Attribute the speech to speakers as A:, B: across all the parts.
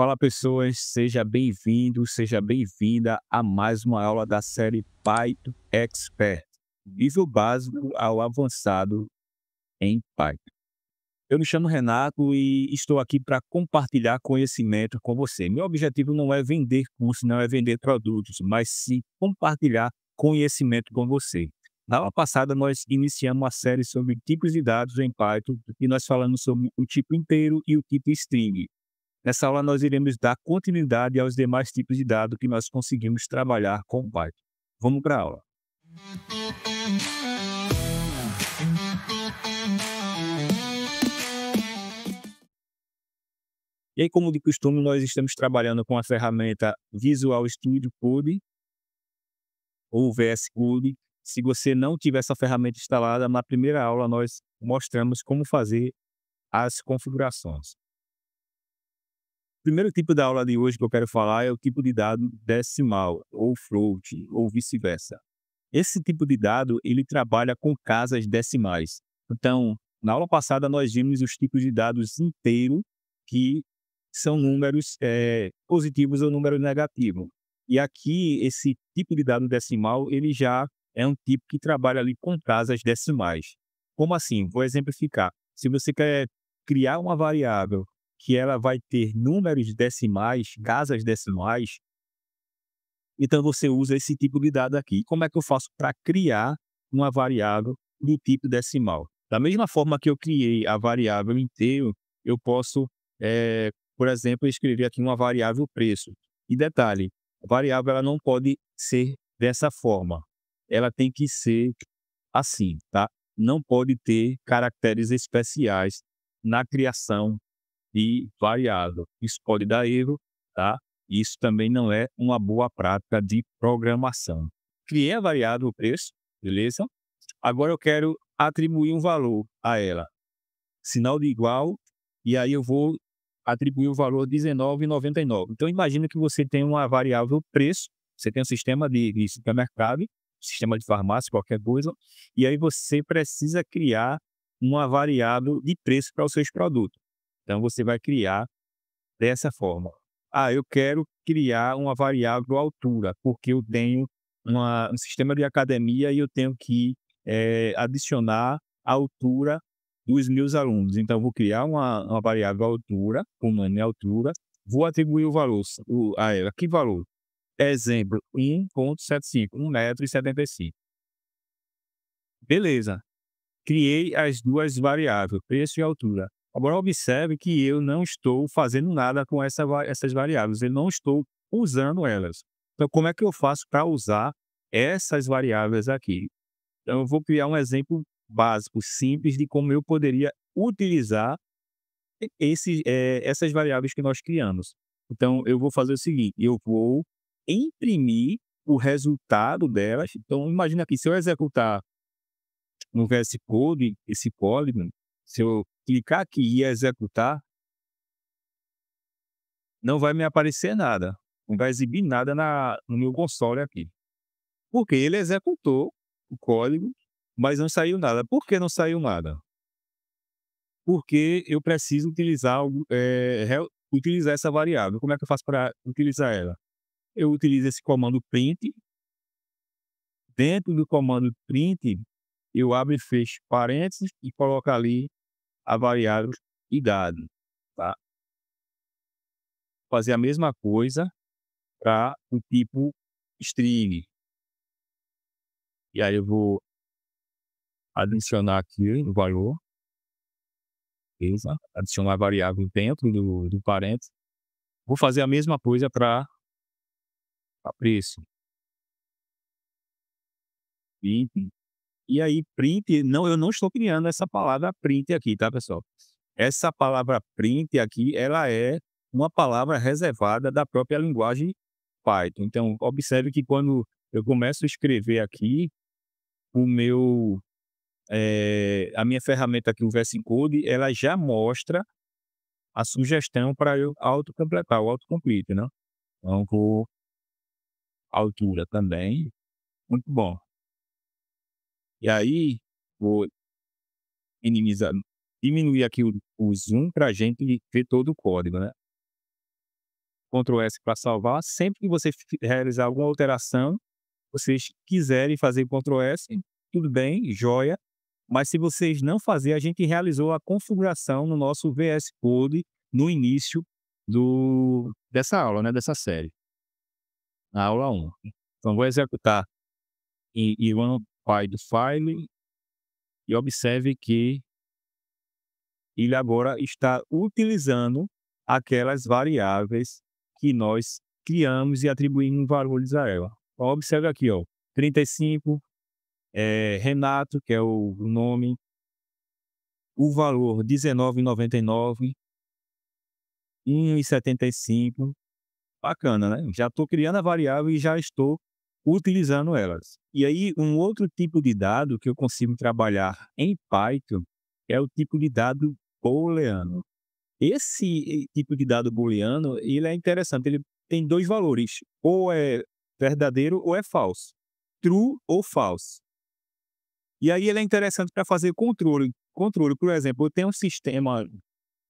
A: Fala pessoas, seja bem-vindo, seja bem-vinda a mais uma aula da série Python Expert, nível básico ao avançado em Python. Eu me chamo Renato e estou aqui para compartilhar conhecimento com você. Meu objetivo não é vender curso, não é vender produtos, mas sim compartilhar conhecimento com você. Na aula passada, nós iniciamos uma série sobre tipos de dados em Python e nós falamos sobre o tipo inteiro e o tipo string. Nessa aula, nós iremos dar continuidade aos demais tipos de dados que nós conseguimos trabalhar com o Python. Vamos para a aula. E aí, como de costume, nós estamos trabalhando com a ferramenta Visual Studio Code ou VS Code. Se você não tiver essa ferramenta instalada, na primeira aula nós mostramos como fazer as configurações. O primeiro tipo da aula de hoje que eu quero falar é o tipo de dado decimal, ou float, ou vice-versa. Esse tipo de dado, ele trabalha com casas decimais. Então, na aula passada nós vimos os tipos de dados inteiros, que são números positivos ou números negativos. E aqui, esse tipo de dado decimal, ele já é um tipo que trabalha ali com casas decimais. Como assim? Vou exemplificar. Se você quer criar uma variável que ela vai ter números decimais, casas decimais, então você usa esse tipo de dado aqui. Como é que eu faço para criar uma variável do tipo decimal? Da mesma forma que eu criei a variável inteiro, eu posso, por exemplo, escrever aqui uma variável preço. E detalhe, a variável ela não pode ser dessa forma. Ela tem que ser assim, tá? Não pode ter caracteres especiais na criação de variável. Isso pode dar erro, tá? Isso também não é uma boa prática de programação. Criei a variável preço, beleza? Agora eu quero atribuir um valor a ela. Sinal de igual, e aí eu vou atribuir o valor R$19,99. Então imagina que você tem uma variável preço, você tem um sistema de supermercado, sistema de farmácia, qualquer coisa, e aí você precisa criar uma variável de preço para os seus produtos. Então você vai criar dessa forma. Eu quero criar uma variável altura, porque eu tenho um sistema de academia e eu tenho que adicionar a altura dos meus alunos. Então, eu vou criar uma variável altura, com nome altura, vou atribuir o valor a ela. Que valor? Exemplo, 1,75, 1,75 m. Beleza. Criei as duas variáveis, preço e altura. Agora observe que eu não estou fazendo nada com essas variáveis, eu não estou usando elas. Então, como é que eu faço para usar essas variáveis aqui? Então, eu vou criar um exemplo básico, simples, de como eu poderia utilizar essas variáveis que nós criamos. Então, eu vou fazer o seguinte, eu vou imprimir o resultado delas. Então, imagina aqui, se eu executar no VS Code, esse código, se eu clicar aqui e executar, não vai me aparecer nada, não vai exibir nada no meu console aqui. Porque ele executou o código, mas não saiu nada. Por que não saiu nada? Porque eu preciso utilizar essa variável. Como é que eu faço para utilizar ela? Eu utilizo esse comando print. Dentro do comando print, eu abro e fecho parênteses e coloco ali a variável idade, tá? Fazer a mesma coisa para o tipo string. E aí eu vou adicionar aqui o valor, beleza? Adicionar a variável dentro do parênteses. Vou fazer a mesma coisa para preço. Print. E aí print, não, eu não estou criando essa palavra print aqui, tá, pessoal? Essa palavra print aqui, ela é uma palavra reservada da própria linguagem Python. Então, observe que quando eu começo a escrever aqui, a minha ferramenta aqui, o VS Code, ela já mostra a sugestão para eu autocompletar, o autocomplete, né? Então, com altura também, muito bom. E aí, vou minimizar, diminuir aqui o zoom para a gente ver todo o código, né? Ctrl S para salvar. Sempre que você realizar alguma alteração, vocês quiserem fazer Ctrl S, tudo bem, joia. Mas se vocês não fazerem, a gente realizou a configuração no nosso VS Code no início dessa aula, né, dessa série, na aula 1. Então, vou executar em run by do file e observe que ele agora está utilizando aquelas variáveis que nós criamos e atribuímos valores a ela. Então, observe aqui, ó, 35, Renato, que é o nome, o valor R$19,99, 1,75. Bacana, né? Já estou criando a variável e já estou utilizando elas. E aí, um outro tipo de dado que eu consigo trabalhar em Python é o tipo de dado booleano. Esse tipo de dado booleano, ele é interessante, ele tem dois valores, ou é verdadeiro ou é falso, true ou false. E aí ele é interessante para fazer controle. Controle, por exemplo, eu tenho um sistema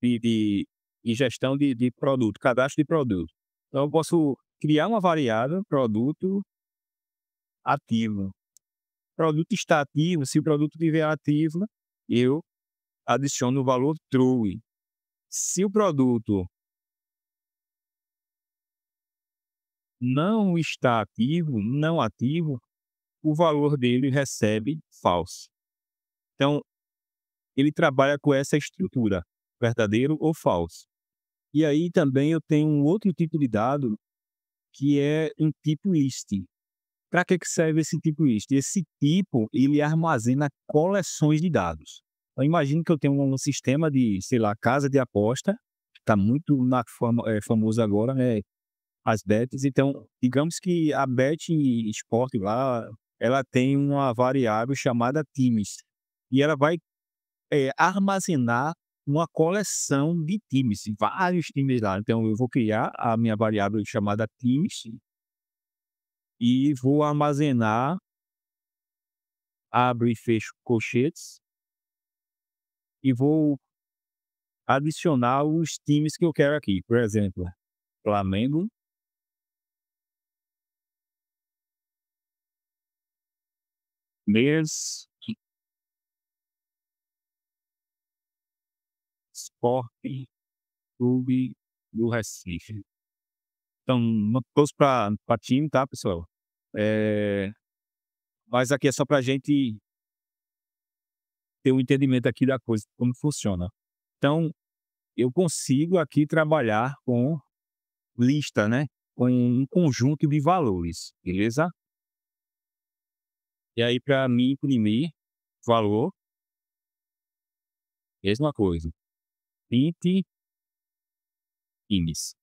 A: de gestão de produto, cadastro de produto. Então eu posso criar uma variável, produto ativo. Produto está ativo, se o produto estiver ativo, eu adiciono o valor true. Se o produto não está ativo, não ativo, o valor dele recebe false. Então, ele trabalha com essa estrutura, verdadeiro ou falso. E aí também eu tenho um outro tipo de dado, que é um tipo list. Para que serve esse tipo list? Esse tipo, ele armazena coleções de dados. Então, imagine que eu tenho um sistema de, sei lá, casa de aposta, que está muito famoso agora, né? As bets. Então, digamos que a Bet Sport lá, ela tem uma variável chamada times. E ela vai armazenar uma coleção de times, vários times lá. Então, eu vou criar a minha variável chamada times e vou armazenar, abro e fecho colchetes, e vou adicionar os times que eu quero aqui. Por exemplo, Flamengo, Palmeiras, Sport Clube do Recife. Então, não trouxe para time, tá, pessoal? Mas aqui é só para a gente ter um entendimento aqui da coisa, como funciona. Então, eu consigo aqui trabalhar com lista, né? Com um conjunto de valores, beleza? E aí, para mim imprimir valor, mesma coisa. Int times.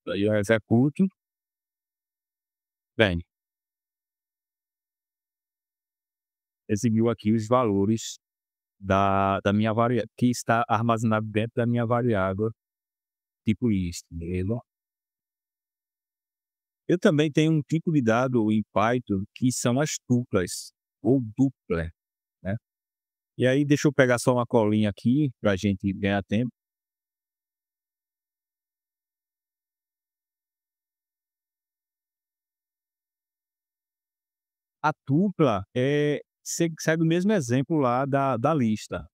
A: Aí eu executo. Bem, exibiu aqui os valores da minha variável, que está armazenado dentro da minha variável tipo list, beleza? Eu também tenho um tipo de dado em Python que são as tuplas, ou dupla, né? E aí, deixa eu pegar só uma colinha aqui, para a gente ganhar tempo. A tupla segue o mesmo exemplo lá da lista.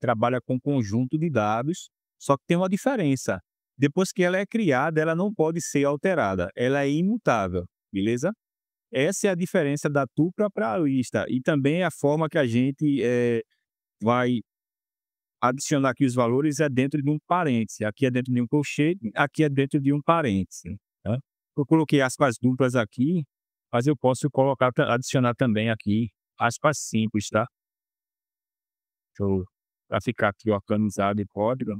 A: Trabalha com conjunto de dados, só que tem uma diferença. Depois que ela é criada, ela não pode ser alterada. Ela é imutável, beleza? Essa é a diferença da tupla para a lista. E também a forma que a gente vai adicionar aqui os valores é dentro de um parêntese. Aqui é dentro de um colchete, aqui é dentro de um parêntese, tá? Eu coloquei aspas duplas aqui, mas eu posso colocar, adicionar também aqui aspas simples, tá? Para ficar aqui organizado em código.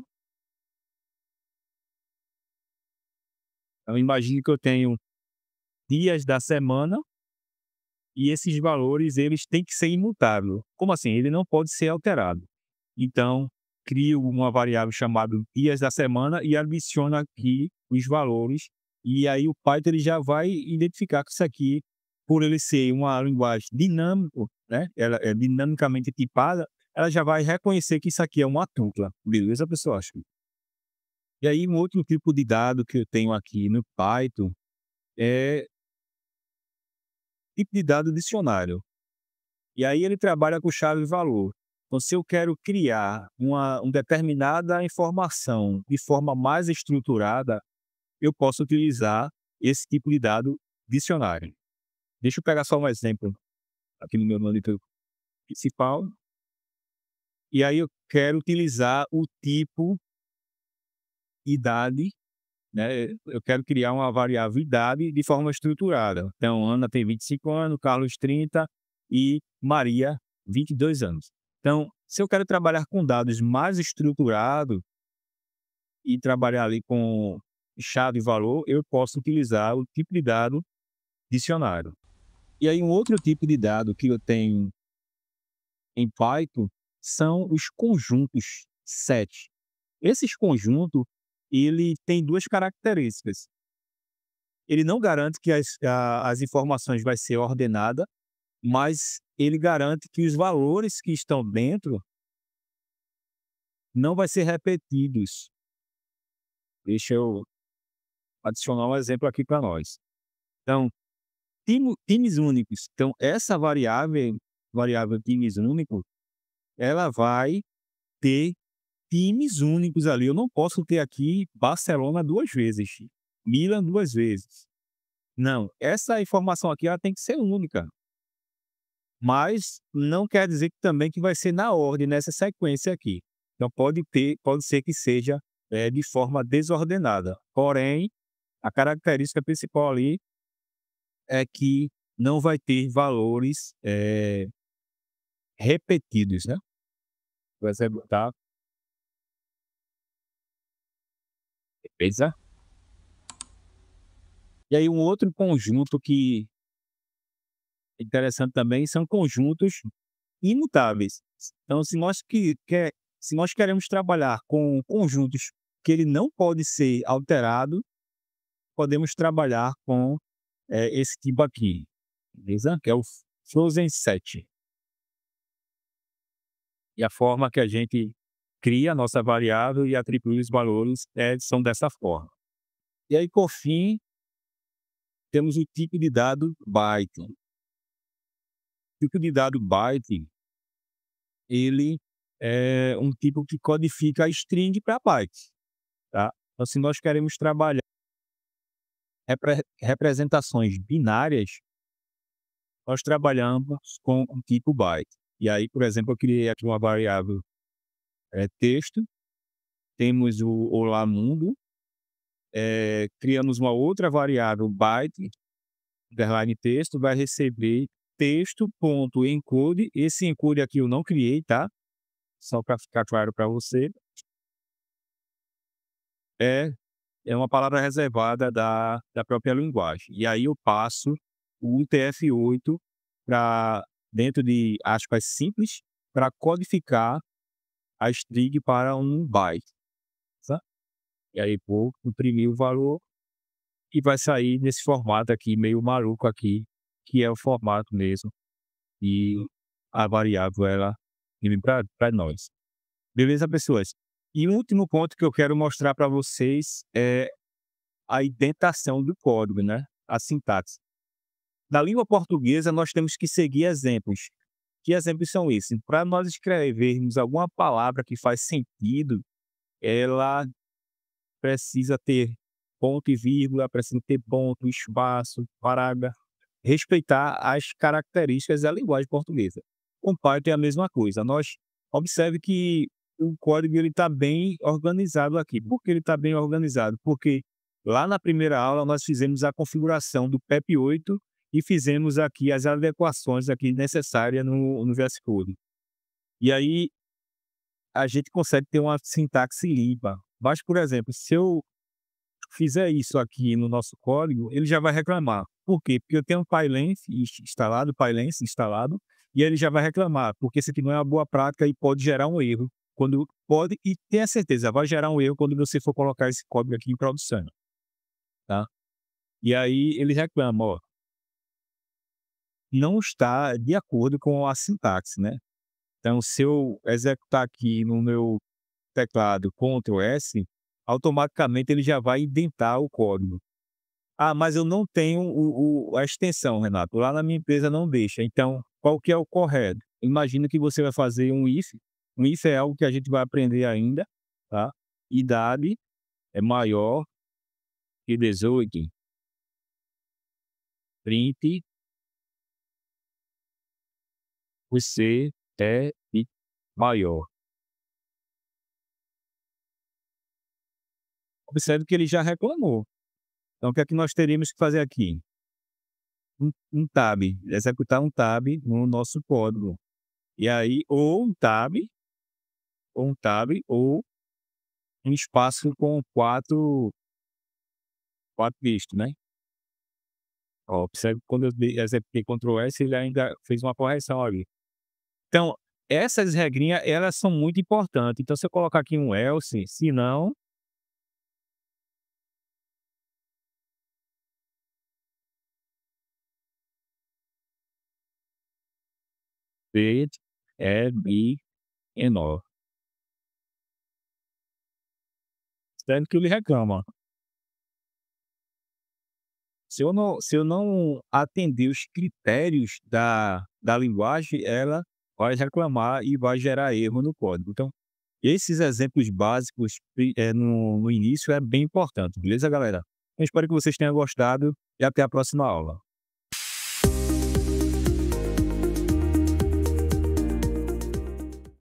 A: Então, imagine que eu tenho dias da semana e esses valores eles têm que ser imutáveis. Como assim? Ele não pode ser alterado. Então, crio uma variável chamada dias da semana e adiciono aqui os valores. E aí o Python ele já vai identificar que isso aqui, por ele ser uma linguagem dinâmica, né? Ela é dinamicamente tipada, ela já vai reconhecer que isso aqui é uma tupla. Beleza, pessoal? E aí um outro tipo de dado que eu tenho aqui no Python é tipo de dado dicionário. E aí ele trabalha com chave e valor. Então, se eu quero criar uma determinada informação de forma mais estruturada, eu posso utilizar esse tipo de dado dicionário. Deixa eu pegar só um exemplo aqui no meu monitor principal. E aí eu quero utilizar o tipo idade, né? Eu quero criar uma variável idade de forma estruturada. Então, Ana tem 25 anos, Carlos 30 e Maria 22 anos. Então, se eu quero trabalhar com dados mais estruturados e trabalhar ali com chave e valor, eu posso utilizar o tipo de dado dicionário. E aí um outro tipo de dado que eu tenho em Python são os conjuntos set. Esses conjuntos, ele tem duas características. Ele não garante que as informações vai ser ordenada, mas ele garante que os valores que estão dentro não vai ser repetidos. Deixa eu adicionar um exemplo aqui para nós. Então, times únicos. Então, essa variável times únicos, ela vai ter times únicos ali. Eu não posso ter aqui Barcelona 2 vezes, Milan 2 vezes. Não, essa informação aqui ela tem que ser única. Mas não quer dizer que também que vai ser na ordem, nessa sequência aqui. Então pode ser que seja de forma desordenada. Porém, a característica principal ali é que não vai ter valores repetidos, né? Você botar, beleza? E aí um outro conjunto que é interessante também são conjuntos imutáveis. Então, se nós queremos trabalhar com conjuntos que ele não pode ser alterado, podemos trabalhar com esse tipo aqui, beleza? Que é o Frozen Set. E a forma que a gente cria a nossa variável e atribui os valores são dessa forma. E aí, por fim, temos o tipo de dado byte. O tipo de dado byte, ele é um tipo que codifica a string para byte, tá? Então, se nós queremos trabalhar representações binárias, nós trabalhamos com o tipo byte. E aí, por exemplo, eu criei aqui uma variável texto, temos o olá mundo, criamos uma outra variável byte, underline texto, vai receber texto.encode. Esse encode aqui eu não criei, tá? Só para ficar claro para você. É, é uma palavra reservada da própria linguagem. E aí eu passo o UTF-8 para dentro de aspas simples para codificar a string para um byte. Tá? E aí vou imprimir o valor e vai sair nesse formato aqui, meio maluco aqui, que é o formato mesmo. E a variável, ela vem para nós. Beleza, pessoas? E o último ponto que eu quero mostrar para vocês é a indentação do código, né? A sintaxe. Na língua portuguesa, nós temos que seguir exemplos. Que exemplos são esses? Para nós escrevermos alguma palavra que faz sentido, ela precisa ter ponto e vírgula, precisa ter ponto, espaço, parágrafo, respeitar as características da linguagem portuguesa. Com Python é a mesma coisa. Nós observe que o código ele está bem organizado aqui. Por que ele está bem organizado? Porque lá na primeira aula nós fizemos a configuração do PEP8 e fizemos aqui as adequações aqui necessárias no VS Code. E aí a gente consegue ter uma sintaxe limpa. Mas, por exemplo, se eu fizer isso aqui no nosso código, ele já vai reclamar. Por quê? Porque eu tenho um Pylense instalado, e ele já vai reclamar, porque isso aqui não é uma boa prática e pode gerar um erro. E tenha certeza, vai gerar um erro quando você for colocar esse código aqui em produção, tá? E aí ele reclama, ó, não está de acordo com a sintaxe, né? Então, se eu executar aqui no meu teclado Ctrl+S, automaticamente ele já vai indentar o código. "Ah, mas eu não tenho a extensão, Renato, lá na minha empresa não deixa", então qual que é o correto? Imagina que você vai fazer um if é algo que a gente vai aprender ainda, tá, idade é maior que 18, print, você é maior. Observe que ele já reclamou, então o que é que nós teríamos que fazer aqui? Um tab, executar um tab no nosso código. E aí ou um espaço com quatro dígitos, né. Ó, observe que quando eu executei Ctrl S, ele ainda fez uma correção ali. Então, essas regrinhas, elas são muito importantes. Então, se eu colocar aqui um else, se não, it be menor, sendo que ele reclama. Se eu não atender os critérios da linguagem, ela vai reclamar e vai gerar erro no código. Então, esses exemplos básicos no início é bem importante, beleza, galera? Eu espero que vocês tenham gostado e até a próxima aula.